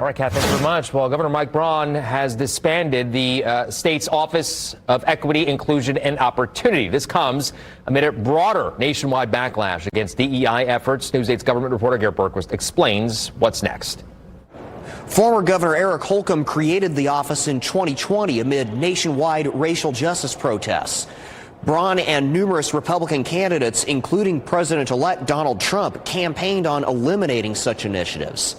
All right, Kat, thanks very much. Well, Governor Mike Braun has disbanded the state's Office of Equity, Inclusion, and Opportunity. This comes amid a broader nationwide backlash against DEI efforts. News 8's government reporter Garrett Berquist explains what's next. Former Governor Eric Holcomb created the office in 2020 amid nationwide racial justice protests. Braun and numerous Republican candidates, including President-elect Donald Trump, campaigned on eliminating such initiatives.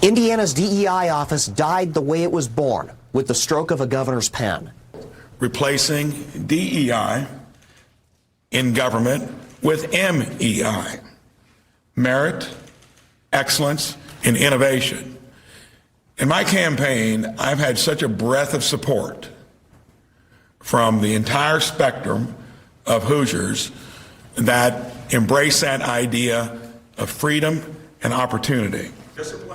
Indiana's DEI office died the way it was born, with the stroke of a governor's pen. Replacing DEI in government with MEI, merit, excellence, and innovation. In my campaign, I've had such a breadth of support from the entire spectrum of Hoosiers that embrace that idea of freedom and opportunity.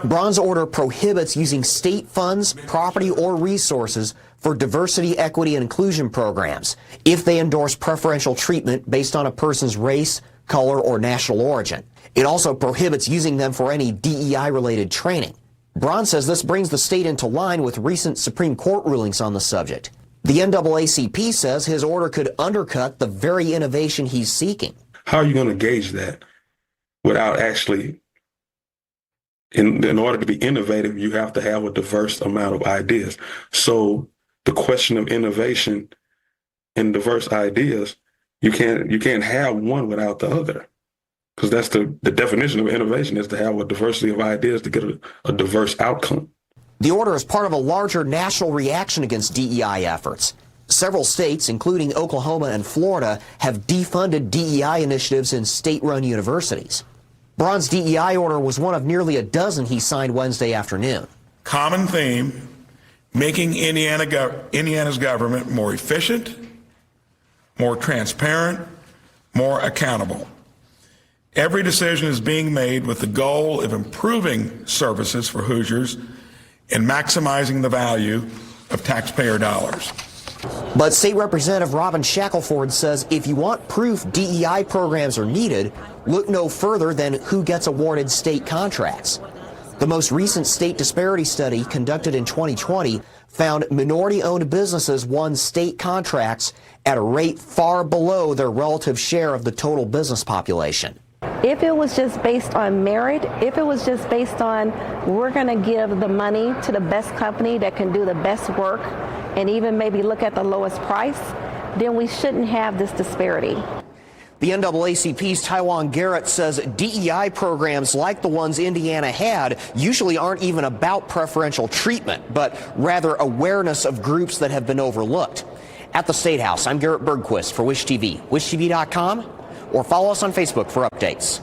Braun's order prohibits using state funds, property, or resources for diversity, equity, and inclusion programs if they endorse preferential treatment based on a person's race, color, or national origin. It also prohibits using them for any DEI-related training. Braun says this brings the state into line with recent Supreme Court rulings on the subject. The NAACP says his order could undercut the very innovation he's seeking. How are you going to gauge that without actually, in order to be innovative, you have to have a diverse amount of ideas. So the question of innovation and diverse ideas, you can't have one without the other. Because that's the definition of innovation, is to have a diversity of ideas to get a diverse outcome. The order is part of a larger national reaction against DEI efforts. Several states, including Oklahoma and Florida, have defunded DEI initiatives in state-run universities. Braun's DEI order was one of nearly a dozen he signed Wednesday afternoon. Common theme, making Indiana's government more efficient, more transparent, more accountable. Every decision is being made with the goal of improving services for Hoosiers and maximizing the value of taxpayer dollars. But State Representative Robin Shackelford says if you want proof DEI programs are needed, look no further than who gets awarded state contracts. The most recent state disparity study, conducted in 2020, found minority-owned businesses won state contracts at a rate far below their relative share of the total business population. If it was just based on merit, if it was just based on we're going to give the money to the best company that can do the best work and even maybe look at the lowest price, then we shouldn't have this disparity. The NAACP's Taiwan Garrett says DEI programs like the ones Indiana had usually aren't even about preferential treatment, but rather awareness of groups that have been overlooked. At the State House, I'm Garrett Berquist for WISH TV, wishtv.com, or follow us on Facebook for updates.